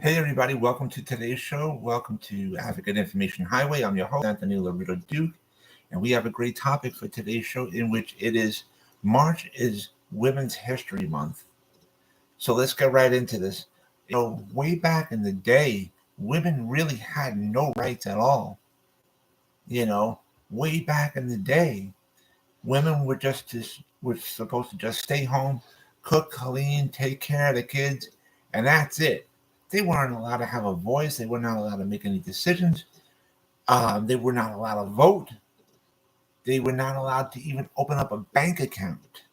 Hey, everybody, welcome to today's show. Welcome to Advocate Information Highway. I'm your host, Anthony Lorito-Duke, and we have a great topic for today's show in which it is March is Women's History Month. So let's get right into this. Way back in the day, women really had no rights at all. Way back in the day, women were supposed to just stay home, cook, clean, take care of the kids, and that's it. They weren't allowed to have a voice. They were not allowed to make any decisions. They were not allowed to vote. They were not allowed to even open up a bank account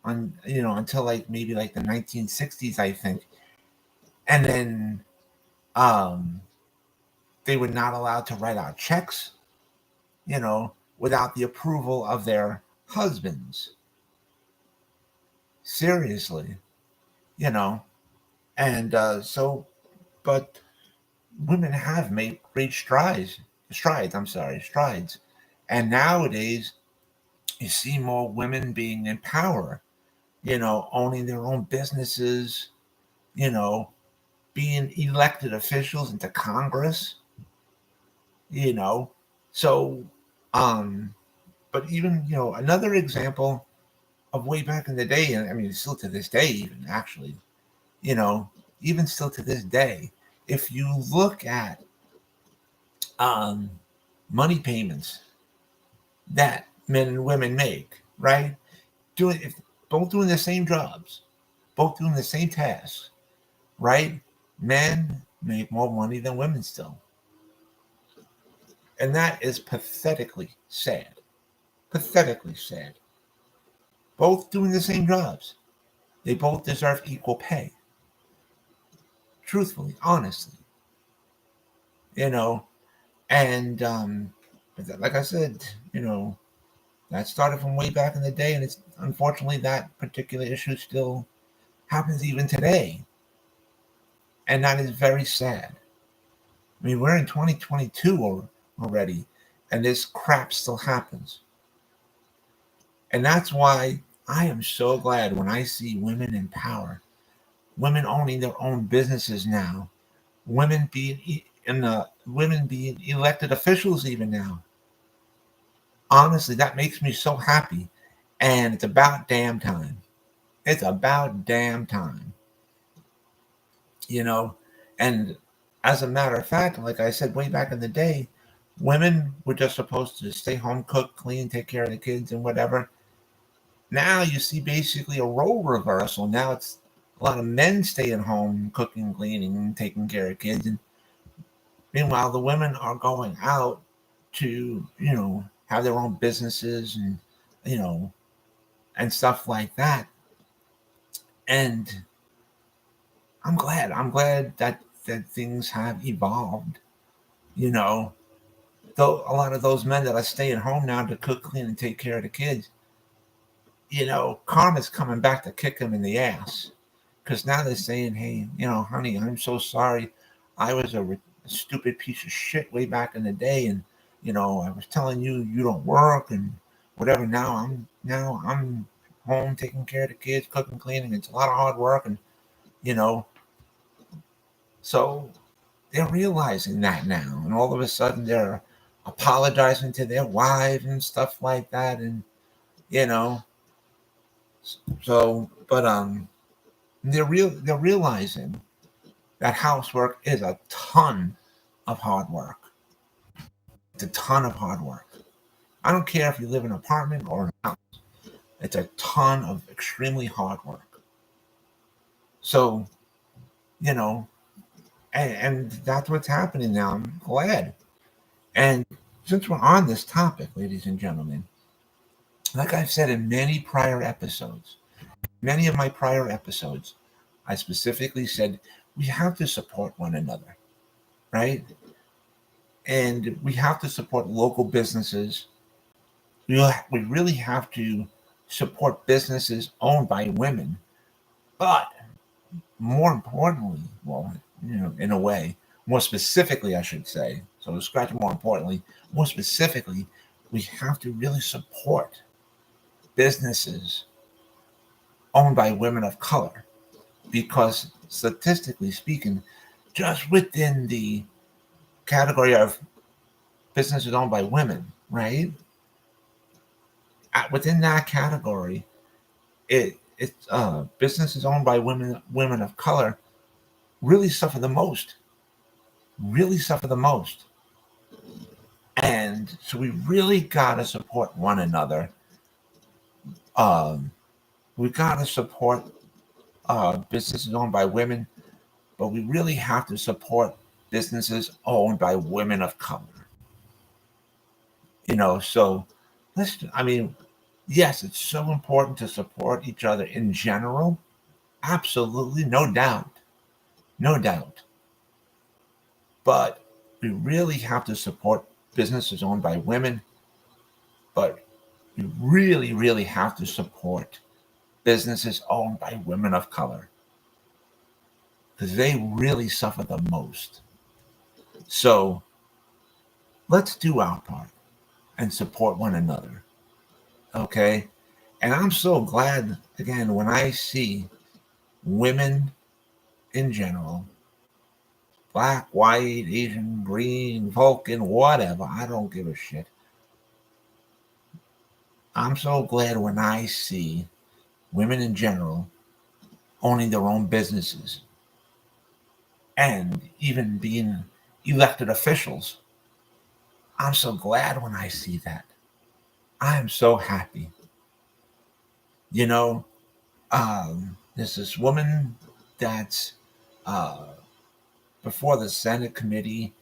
until maybe the 1960s, I think. And then they were not allowed to write out checks, without the approval of their husbands. Seriously, and but women have made great strides. And nowadays, you see more women being in power, owning their own businesses, being elected officials into Congress, So, but even, another example of way back in the day, and I mean, still to this day, even actually, even still to this day, if you look at money payments that men and women make, right? Both doing the same jobs, both doing the same tasks, right? Men make more money than women still. And that is pathetically sad. Pathetically sad. Both doing the same jobs. They both deserve equal pay. Truthfully, honestly. And like I said, that started from way back in the day, and it's unfortunately that particular issue still happens even today. And that is very sad. I mean, we're in 2022 already, and this crap still happens. And that's why I am so glad when I see women in power, women owning their own businesses now, women being elected officials even now. Honestly, that makes me so happy, and it's about damn time. It's about damn time. And as a matter of fact, like I said, way back in the day, women were just supposed to stay home, cook, clean, take care of the kids and whatever. Now you see basically a role reversal. Now it's a lot of men staying home, cooking, cleaning, taking care of kids. And meanwhile, the women are going out to, have their own businesses and, and stuff like that. And I'm glad that things have evolved, Though a lot of those men that are staying home now to cook, clean, and take care of the kids, karma's coming back to kick them in the ass. Because now they're saying, hey, honey, I'm so sorry. I was a stupid piece of shit way back in the day. And, I was telling you don't work and whatever. Now I'm home taking care of the kids, cooking, cleaning. It's a lot of hard work. And, so they're realizing that now. And all of a sudden they're apologizing to their wives and stuff like that. And, so, but they're realizing that housework is a ton of hard work. It's a ton of hard work. I don't care if you live in an apartment or an house. It's a ton of extremely hard work. So, and that's what's happening now. I'm glad. And since we're on this topic, ladies and gentlemen, like I've said in many of my prior episodes, I specifically said we have to support one another, right? And we have to support local businesses. We really have to support businesses owned by women. But more importantly, in a way, more specifically, I should say, so scratch more importantly, more specifically, we have to really support businesses owned by women of color, because statistically speaking, just within the category of businesses owned by women, right? Within that category, it's businesses owned by women of color really suffer the most. Really suffer the most. And so we really gotta support one another. Um, we gotta support businesses owned by women, but we really have to support businesses owned by women of color. So yes, it's so important to support each other in general. Absolutely, no doubt. No doubt. But we really have to support businesses owned by women, but we really, really have to support businesses owned by women of color because they really suffer the most. So let's do our part and support one another. Okay? And I'm so glad, again, when I see women in general, black, white, Asian, green, Vulcan, whatever, I don't give a shit. I'm so glad when I see women in general owning their own businesses and even being elected officials. I'm so glad when I see that. I am so happy. There's this woman that's before the Senate committee.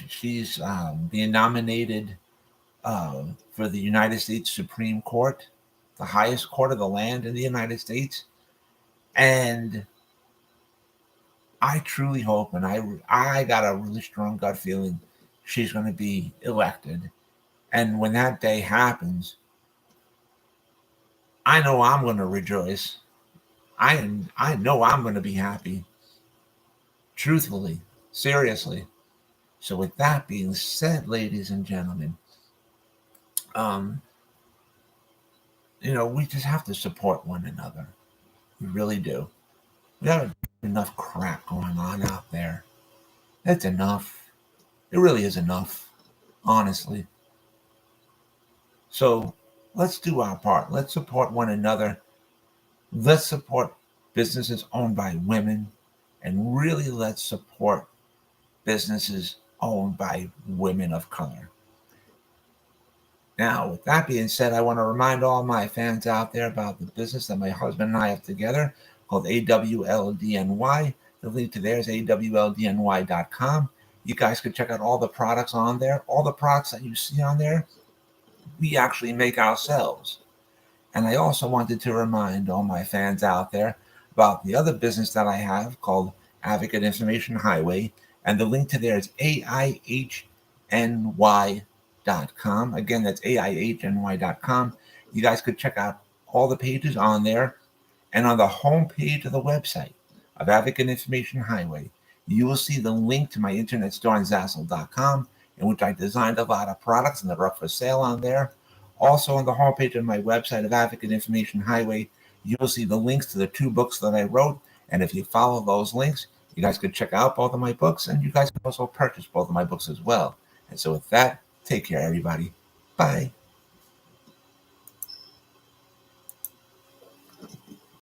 She's being nominated for the United States Supreme Court, the highest court of the land in the United States. And I truly hope, and I got a really strong gut feeling she's going to be elected. And when that day happens, I know I'm going to rejoice. I know I'm going to be happy. Truthfully, seriously. So with that being said, ladies and gentlemen, we just have to support one another. We really do. We got enough crap going on out there. That's enough. It really is enough, honestly. So let's do our part. Let's support one another. Let's support businesses owned by women. And really let's support businesses owned by women of color. Now, with that being said, I want to remind all my fans out there about the business that my husband and I have together called AWLDNY. The link to there is awldny.com. You guys can check out all the products on there. All the products that you see on there, we actually make ourselves. And I also wanted to remind all my fans out there about the other business that I have called Advocate Information Highway. And the link to there is AIHNY.com. Again, that's AIHNY.com. You guys could check out all the pages on there. And on the home page of the website of Advocate Information Highway, you will see the link to my internet store on Zazzle.com, in which I designed a lot of products and they're up for sale on there. Also on the homepage of my website of Advocate Information Highway, you will see the links to the 2 books that I wrote. And if you follow those links, you guys could check out both of my books, and you guys can also purchase both of my books as well. And so with that, take care, everybody. Bye.